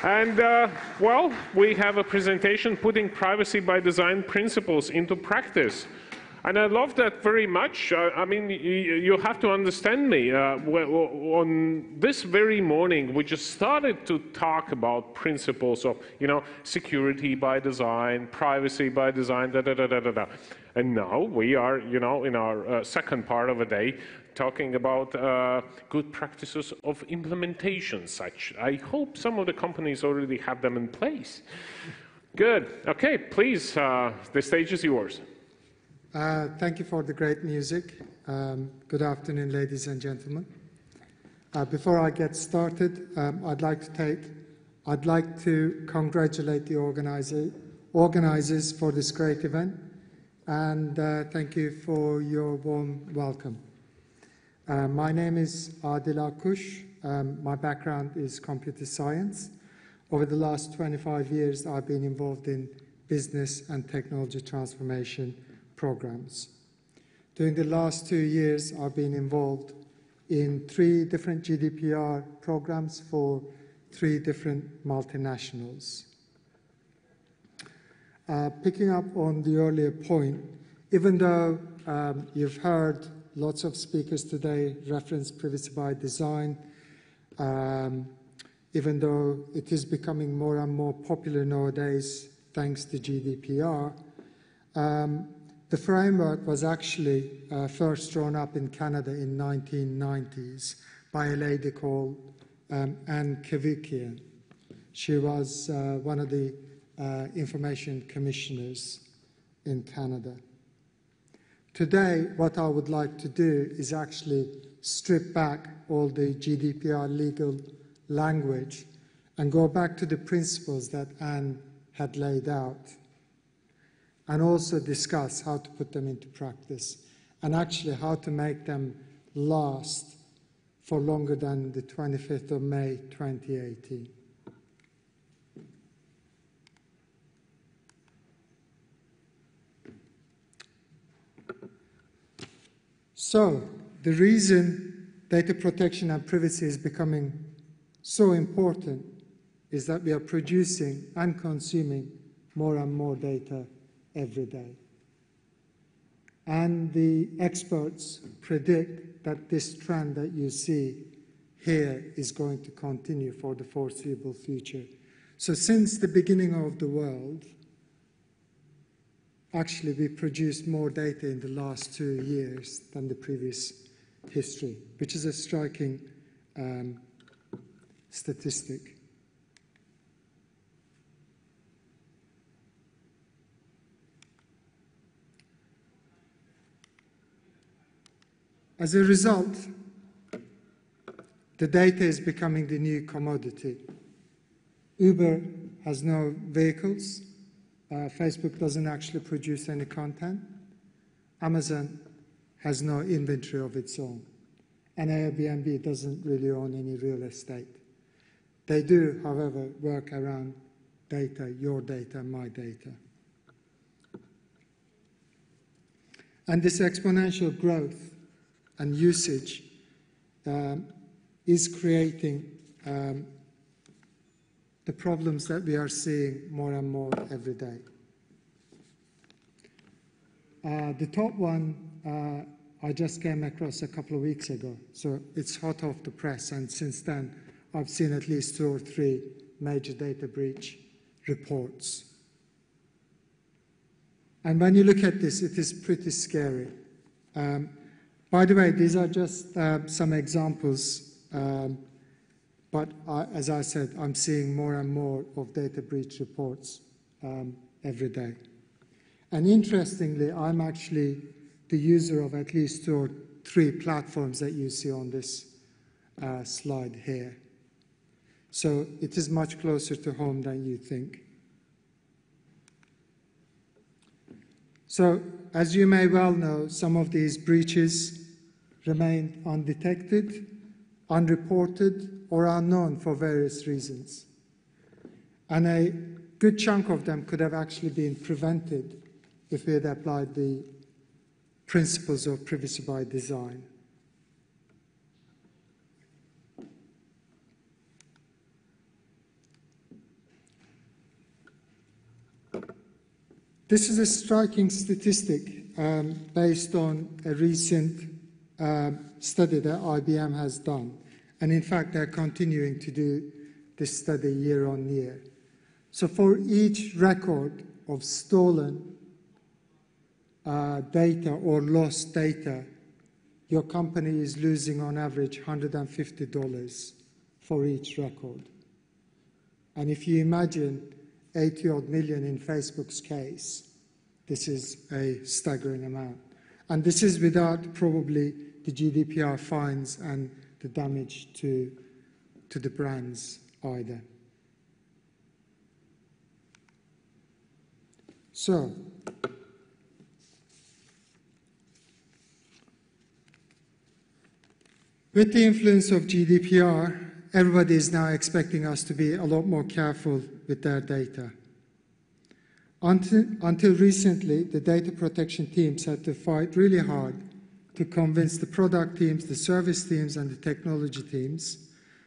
And, well, we have a presentation putting privacy by design principles into practice. And I love that very much. I mean, you have to understand me. On this very morning, we just started to talk about principles of, security by design, privacy by design, da-da-da-da-da-da. And now we are, in our second part of the day, talking about good practices of implementation such. I hope some of the companies already have them in place. Good. Okay, please, the stage is yours. Thank you for the great music. Good afternoon, ladies and gentlemen. Before I get started, I'd like to congratulate the organizers for this great event, and thank you for your warm welcome. My name is Adil Akkus. My background is computer science. Over the last 25 years, I've been involved in business and technology transformation programs. During the last 2 years, I've been involved in 3 different GDPR programs for 3 different multinationals. Picking up on the earlier point, even though you've heard lots of speakers today reference privacy by design, even though it is becoming more and more popular nowadays thanks to GDPR, the framework was actually first drawn up in Canada in 1990s by a lady called Anne Kavikian. She was one of the information commissioners in Canada. Today, what I would like to do is actually strip back all the GDPR legal language and go back to the principles that Anne had laid out, and also discuss how to put them into practice and actually how to make them last for longer than the 25th of May 2018. So, the reason data protection and privacy is becoming so important is that we are producing and consuming more and more data every day. And the experts predict that this trend that you see here is going to continue for the foreseeable future. So since the beginning of the world, actually we produced more data in the last 2 years than the previous history, which is a striking statistic. As a result, the data is becoming the new commodity. Uber has no vehicles. Facebook doesn't actually produce any content. Amazon has no inventory of its own. And Airbnb doesn't really own any real estate. They do, however, work around data, your data, my data. And this exponential growth and usage is creating the problems that we are seeing more and more every day. The top one I just came across a couple of weeks ago, so it's hot off the press, and since then I've seen at least 2 or 3 major data breach reports. And when you look at this, it is pretty scary. By the way, these are just some examples, but as I said, I'm seeing more and more of data breach reports every day. And interestingly, I'm actually the user of at least 2 or 3 platforms that you see on this slide here. So it is much closer to home than you think. So, as you may well know, some of these breaches remain undetected, unreported, or unknown for various reasons. And a good chunk of them could have actually been prevented if we had applied the principles of privacy by design. This is a striking statistic based on a recent study that IBM has done. And in fact, they're continuing to do this study year on year. So for each record of stolen data or lost data, your company is losing on average $150 for each record. And if you imagine 80-odd million in Facebook's case, this is a staggering amount. And this is without probably the GDPR fines and the damage to the brands either. So, with the influence of GDPR, everybody is now expecting us to be a lot more careful with their data. Until recently, the data protection teams had to fight really hard to convince the product teams, the service teams, and the technology teams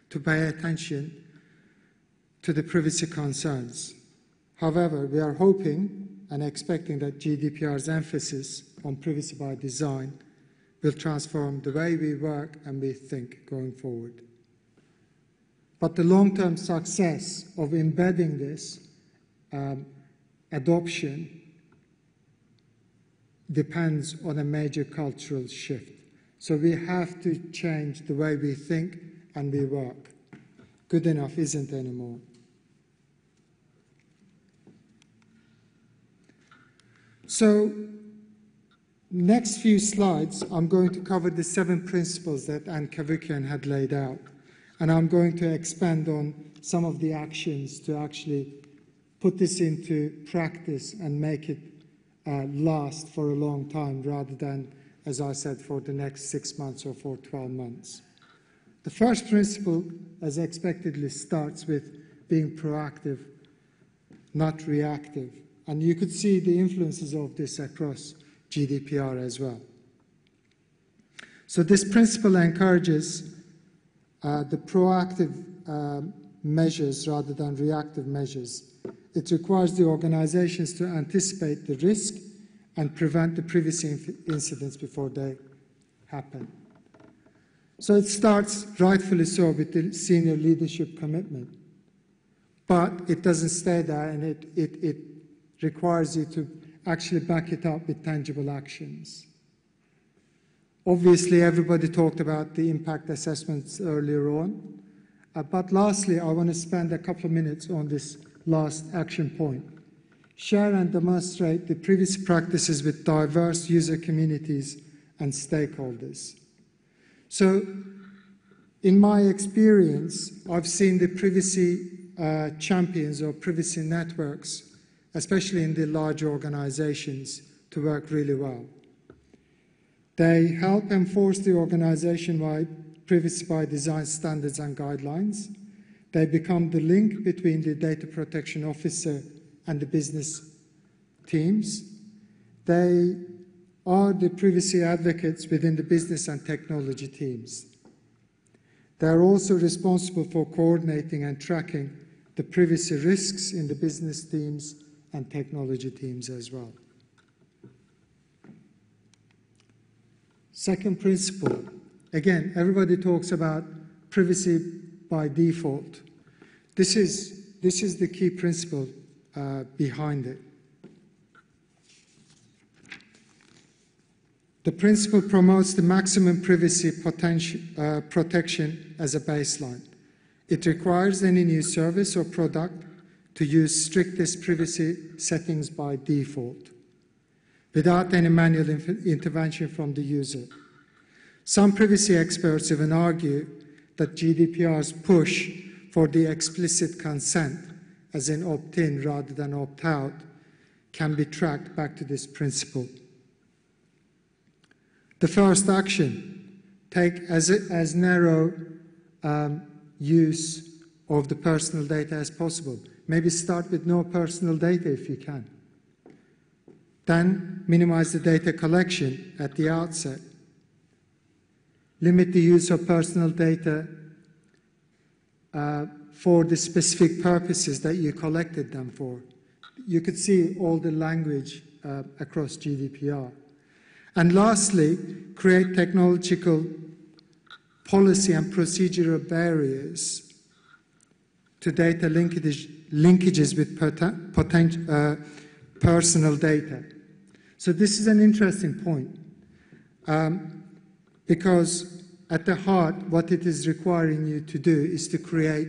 to pay attention to the privacy concerns. However, we are hoping and expecting that GDPR's emphasis on privacy by design will transform the way we work and we think going forward. But the long-term success of embedding this adoption depends on a major cultural shift. So we have to change the way we think and we work. Good enough isn't anymore. So, next few slides, I'm going to cover the 7 principles that Ann Cavoukian had laid out. And I'm going to expand on some of the actions to actually put this into practice and make it last for a long time rather than, as I said, for the next 6 months or for 12 months. The first principle, as expectedly, starts with being proactive, not reactive. And you could see the influences of this across GDPR as well. So this principle encourages the proactive measures rather than reactive measures. It requires the organizations to anticipate the risk and prevent the privacy incidents before they happen. So it starts, rightfully so, with the senior leadership commitment. But it doesn't stay there, and it requires you to actually back it up with tangible actions. Obviously, everybody talked about the impact assessments earlier on. But lastly, I want to spend a couple of minutes on this last action point. Share and demonstrate the privacy practices with diverse user communities and stakeholders. So, in my experience, I've seen the privacy champions or privacy networks, especially in the large organizations, to work really well. They help enforce the organization-wide privacy by design standards and guidelines. They become the link between the data protection officer and the business teams. They are the privacy advocates within the business and technology teams. They are also responsible for coordinating and tracking the privacy risks in the business teams and technology teams as well. Second principle, again, everybody talks about privacy by default. This is the key principle behind it. The principle promotes the maximum privacy protection as a baseline. It requires any new service or product to use strictest privacy settings by default, without any manual intervention from the user. Some privacy experts even argue that GDPR's push for the explicit consent, as in opt-in rather than opt-out, can be tracked back to this principle. The first action, take as narrow use of the personal data as possible. Maybe start with no personal data if you can. Then minimize the data collection at the outset. Limit the use of personal data for the specific purposes that you collected them for. you could see all the language across GDPR. And lastly, create technological policy and procedural barriers to data linkages with personal data. So this is an interesting point because at the heart, what it is requiring you to do is to create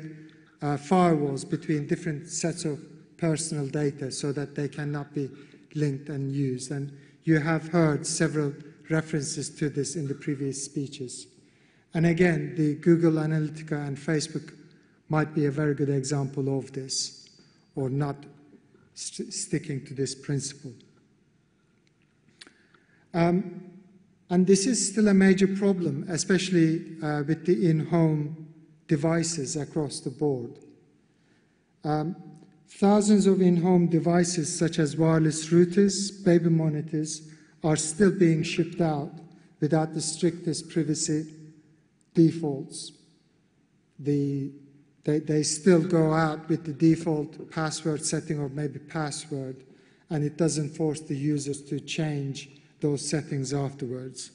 firewalls between different sets of personal data so that they cannot be linked and used. And you have heard several references to this in the previous speeches. And again, the Google Analytica and Facebook might be a very good example of this, or not sticking to this principle. And this is still a major problem, especially with the in-home devices across the board. Thousands of in-home devices, such as wireless routers, baby monitors, are still being shipped out without the strictest privacy defaults. They still go out with the default password setting or maybe password, and it doesn't force the users to change those settings afterwards.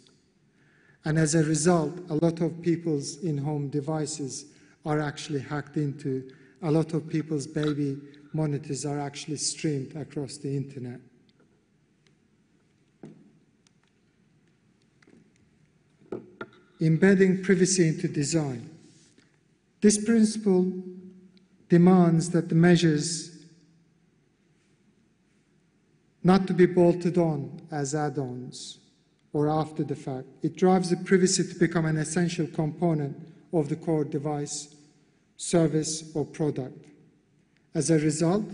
And as a result, a lot of people's in-home devices are actually hacked into. A lot of people's baby monitors are actually streamed across the internet. Embedding privacy into design. This principle demands that the measures not to be bolted on as add-ons or after the fact. It drives the privacy to become an essential component of the core device, service, or product. As a result,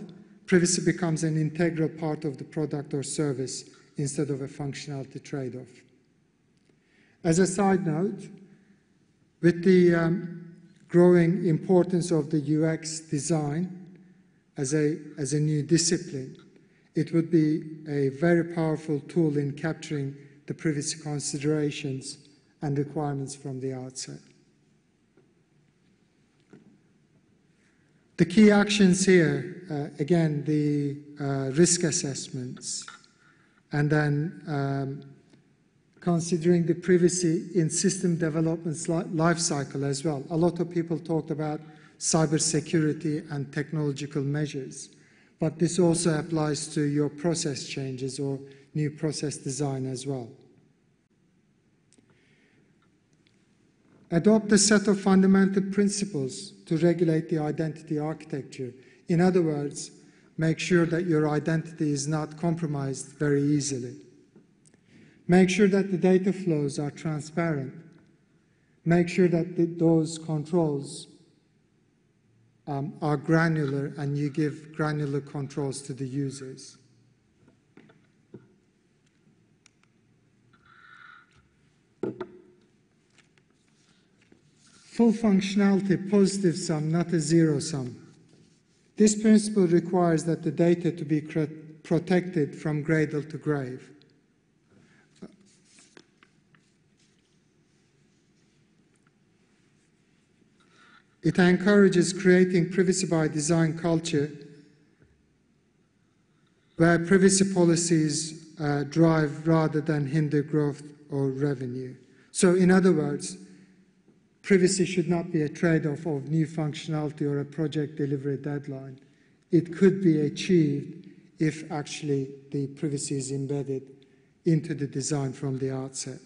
privacy becomes an integral part of the product or service instead of a functionality trade-off. As a side note, with the growing importance of the UX design as a new discipline, it would be a very powerful tool in capturing the privacy considerations and requirements from the outset. The key actions here, again, the risk assessments, and then considering the privacy in system development's life cycle as well. A lot of people talked about cybersecurity and technological measures, but this also applies to your process changes or new process design as well. Adopt a set of fundamental principles to regulate the identity architecture. In other words, make sure that your identity is not compromised very easily. Make sure that the data flows are transparent. Make sure that those controls are granular and you give granular controls to the users. Full functionality, positive sum, not a zero sum. This principle requires that the data to be protected from cradle to grave. It encourages creating privacy by design culture where privacy policies drive rather than hinder growth or revenue. So in other words, privacy should not be a trade-off of new functionality or a project delivery deadline. It could be achieved if actually the privacy is embedded into the design from the outset.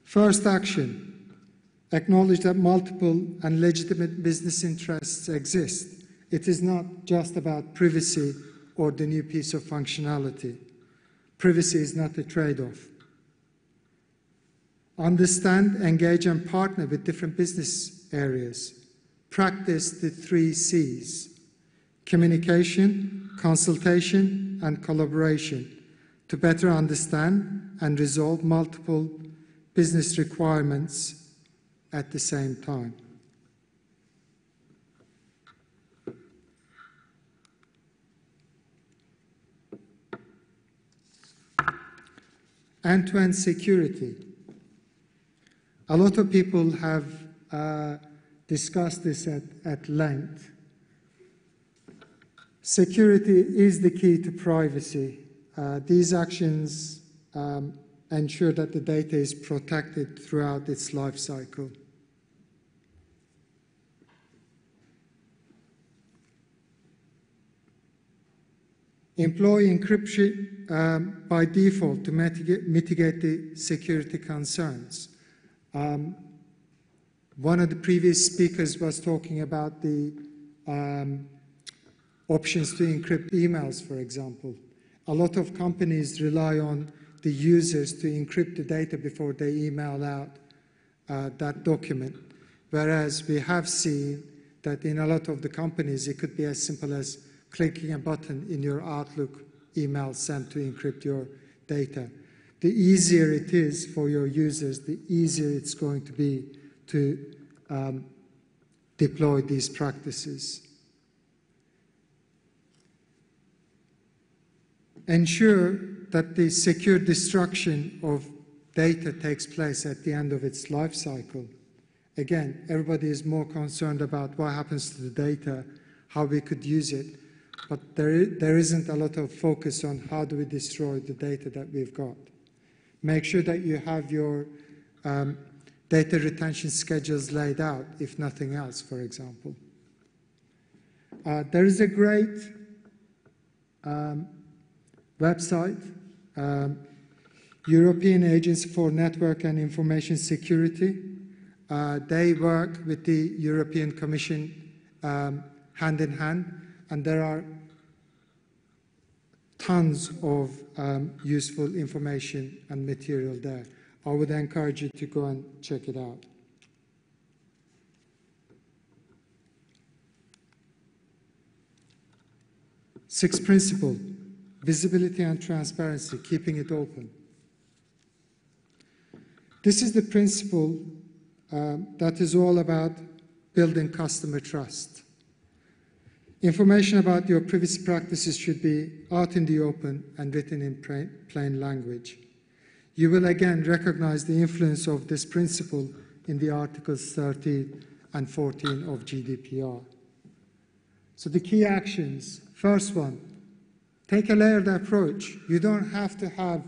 First action, acknowledge that multiple and legitimate business interests exist. It is not just about privacy or the new piece of functionality. Privacy is not a trade-off. Understand, engage, and partner with different business areas. Practice the 3 C's: communication, consultation, and collaboration to better understand and resolve multiple business requirements at the same time. End-to-end security. A lot of people have discussed this at length. Security is the key to privacy. These actions ensure that the data is protected throughout its life cycle. Employ encryption by default to mitigate the security concerns. One of the previous speakers was talking about the options to encrypt emails, for example. A lot of companies rely on the users to encrypt the data before they email out that document, whereas we have seen that in a lot of the companies it could be as simple as clicking a button in your Outlook email sent to encrypt your data. The easier it is for your users, the easier it's going to be to deploy these practices. Ensure that the secure destruction of data takes place at the end of its life cycle. Again, everybody is more concerned about what happens to the data, how we could use it, but there isn't a lot of focus on how do we destroy the data that we've got. Make sure that you have your data retention schedules laid out, if nothing else, for example. There is a great website, European Agency for Network and Information Security. They work with the European Commission hand in hand, and there are tons of useful information and material there. I would encourage you to go and check it out. Sixth principle, visibility and transparency, keeping it open. This is the principle that is all about building customer trust. Information about your privacy practices should be out in the open and written in plain language. You will again recognize the influence of this principle in the Articles 13 and 14 of GDPR. So the key actions, first one, take a layered approach. You don't have to have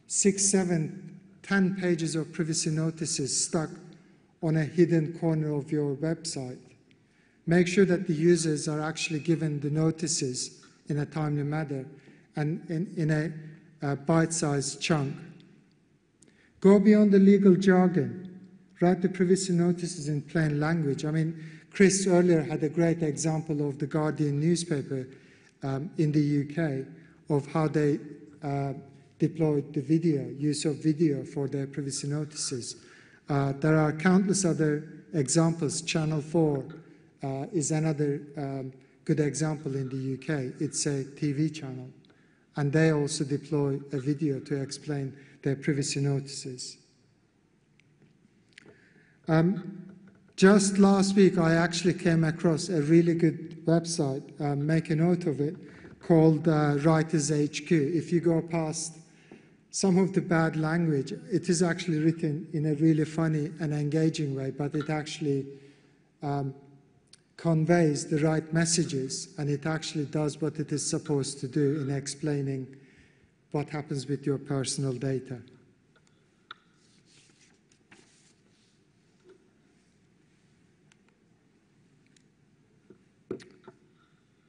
6, 7, 10 pages of privacy notices stuck on a hidden corner of your website. Make sure that the users are actually given the notices in a timely manner and in a bite-sized chunk. Go beyond the legal jargon. Write the privacy notices in plain language. I mean, Chris earlier had a great example of the Guardian newspaper in the UK of how they deployed the video, use of video for their privacy notices. There are countless other examples. Channel 4 is another good example in the UK. It's a TV channel, and they also deploy a video to explain their privacy notices. Just last week, I actually came across a really good website, make a note of it, called Writers HQ. If you go past some of the bad language, it is actually written in a really funny and engaging way, but it actually conveys the right messages, and it actually does what it is supposed to do in explaining what happens with your personal data.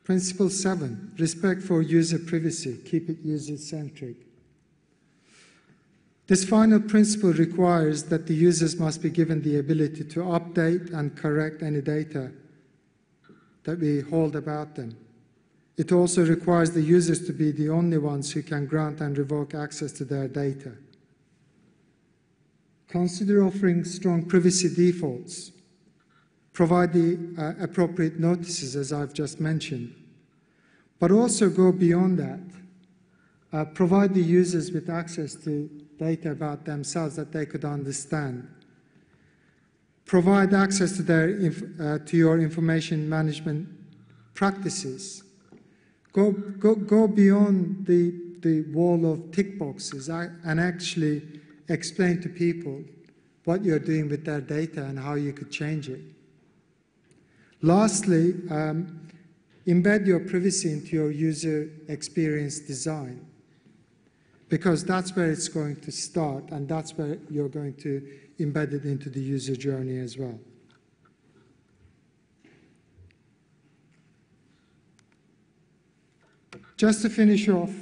Principle 7, respect for user privacy. Keep it user-centric. This final principle requires that the users must be given the ability to update and correct any data that we hold about them. It also requires the users to be the only ones who can grant and revoke access to their data. Consider offering strong privacy defaults. Provide the appropriate notices, as I've just mentioned. But also go beyond that. Provide the users with access to data about themselves that they could understand. Provide access to your information management practices. Go beyond the wall of tick boxes and actually explain to people what you're doing with their data and how you could change it. Lastly, embed your privacy into your user experience design, because that's where it's going to start, and that's where you're going to embed it into the user journey as well. Just to finish off,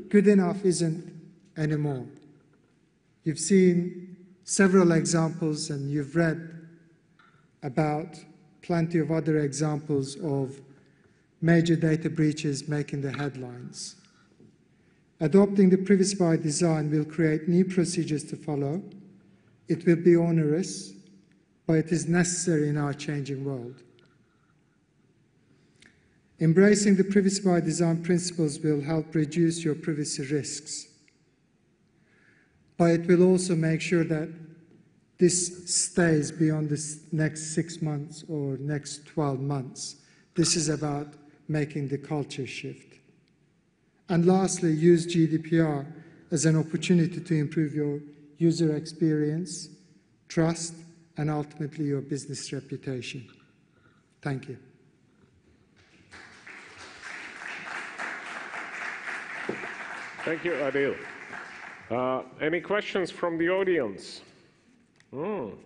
good enough isn't anymore. You've seen several examples and you've read about plenty of other examples of major data breaches making the headlines. Adopting the privacy by design will create new procedures to follow. It will be onerous, but it is necessary in our changing world. Embracing the privacy by design principles will help reduce your privacy risks, but it will also make sure that this stays beyond the next 6 months or next 12 months. This is about making the culture shift. And lastly, use GDPR as an opportunity to improve your user experience, trust, and ultimately your business reputation. Thank you. Thank you, Adil. Any questions from the audience? No?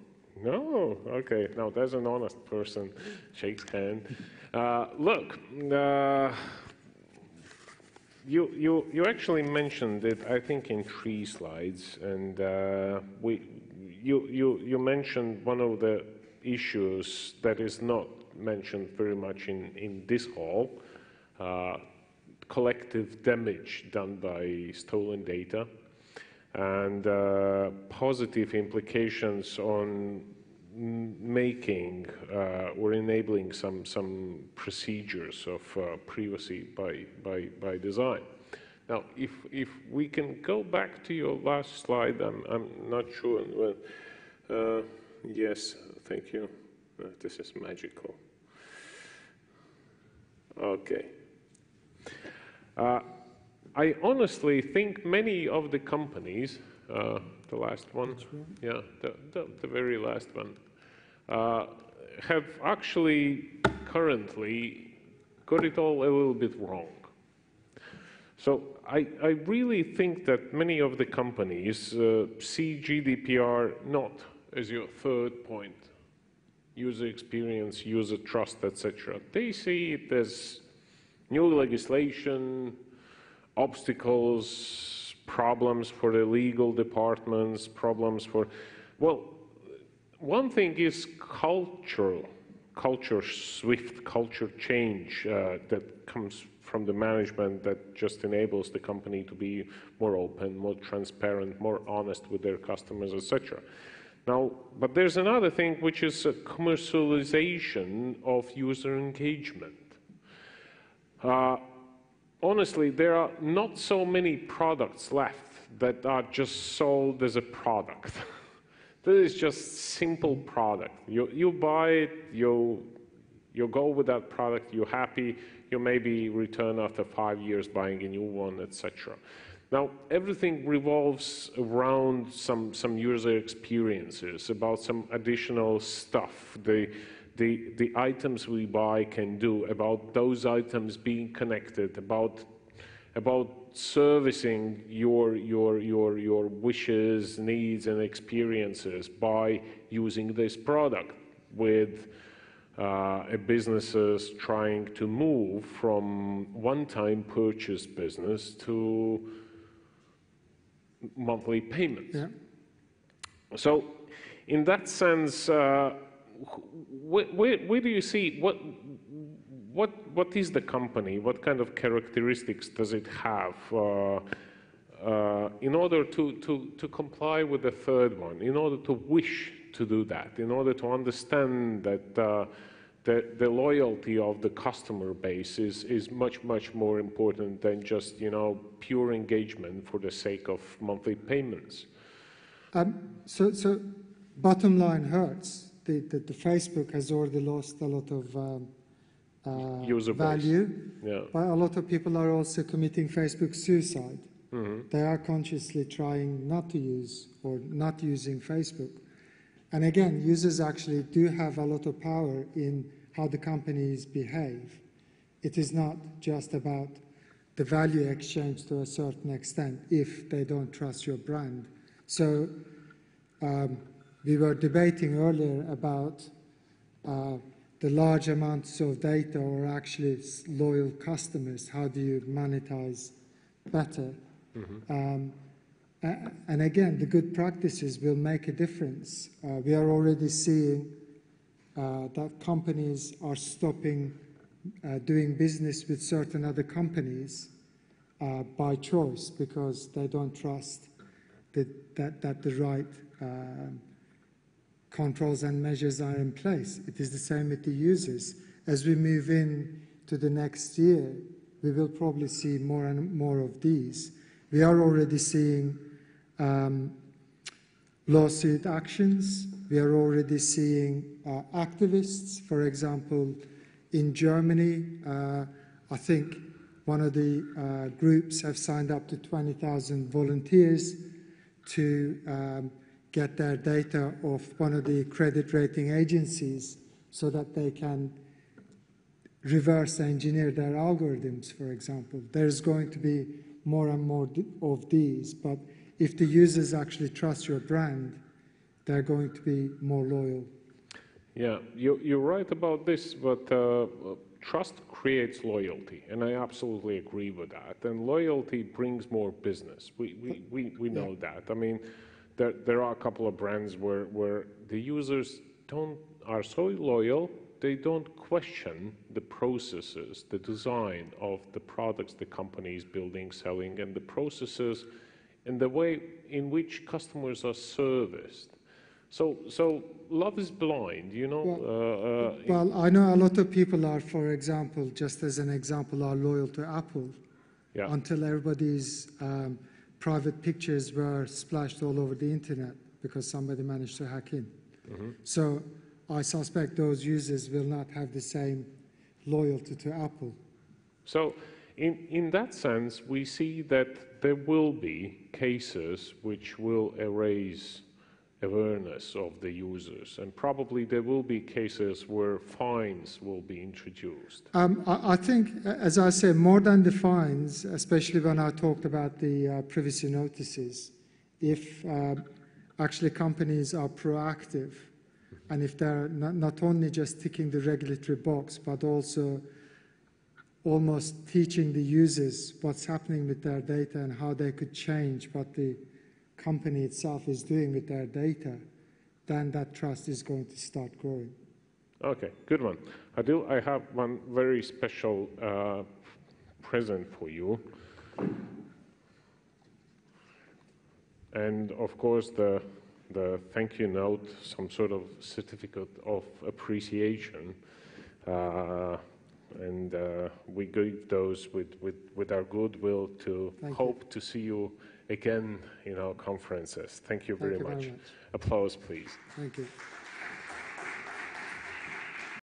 Okay. Now, there's an honest person. Shakes hand. Look, you actually mentioned it, I think, in 3 slides, and you mentioned one of the issues that is not mentioned very much in this hall, collective damage done by stolen data, and positive implications on making or enabling some procedures of privacy by design. Now, if we can go back to your last slide, I'm not sure. Yes, thank you. This is magical. Okay. I honestly think many of the companies, the last one, yeah, the very last one, have actually currently got it all a little bit wrong. So I really think that many of the companies see GDPR not as your third point, user experience, user trust, etc. They see it as new legislation, obstacles, problems for the legal departments, problems for, well, one thing is culture swift culture change that comes from the management that just enables the company to be more open, more transparent, more honest with their customers, etc. Now, but there's another thing, which is a commercialization of user engagement. Honestly, there are not so many products left that are just sold as a product. This is just simple product. You buy it, you go with that product, you're happy, you maybe return after 5 years buying a new one, etc. Now, everything revolves around some user experiences, about some additional stuff the items we buy can do, about those items being connected, about servicing your wishes, needs, and experiences by using this product, with businesses trying to move from one-time purchase business to monthly payments. Yeah. So, in that sense, where do you see what is the company? What kind of characteristics does it have in order to comply with the third one? In order to wish to do that? In order to understand that the loyalty of the customer base is much more important than just pure engagement for the sake of monthly payments. So bottom line hurts. The Facebook has already lost a lot of user value, yeah. But a lot of people are also committing Facebook suicide. Mm-hmm. They are consciously trying not to use or not using Facebook. And again, users actually do have a lot of power in how the companies behave. It is not just about the value exchange to a certain extent if they don't trust your brand. So we were debating earlier about the large amounts of data or actually loyal customers. How do you monetize better? Mm-hmm. And again, the good practices will make a difference. We are already seeing that companies are stopping doing business with certain other companies by choice because they don't trust that the right controls and measures are in place. It is the same with the users. As we move in to the next year, we will probably see more and more of these. We are already seeing lawsuit actions. We are already seeing activists. For example, in Germany, I think one of the groups have signed up to 20,000 volunteers to get their data off one of the credit rating agencies so that they can reverse engineer their algorithms, for example. There's going to be more and more of these, but if the users actually trust your brand, they're going to be more loyal. Yeah, you're right about this, but trust creates loyalty, and I absolutely agree with that. And loyalty brings more business. We know that. I mean, there are a couple of brands where the users are so loyal, they don't question the processes, the design of the products the company is building, selling, and the processes and the way in which customers are serviced. So love is blind, you know. Well, I know a lot of people are, for example, just as an example, are loyal to Apple until everybody's private pictures were splashed all over the internet because somebody managed to hack in. Mm-hmm. So I suspect those users will not have the same loyalty to Apple. So in that sense, we see that there will be cases which will erase awareness of the users, and probably there will be cases where fines will be introduced. I think, as I said, more than the fines, especially when I talked about the privacy notices, if actually companies are proactive, and if they're not only just ticking the regulatory box, but also almost teaching the users what's happening with their data and how they could change what the company itself is doing with their data, then that trust is going to start growing. Okay, good one. Adil, I have one very special present for you. And of course, the thank you note, some sort of certificate of appreciation. And we give those with our goodwill to hope to see you again in our conferences. Thank you very much. Applause, please. Thank you.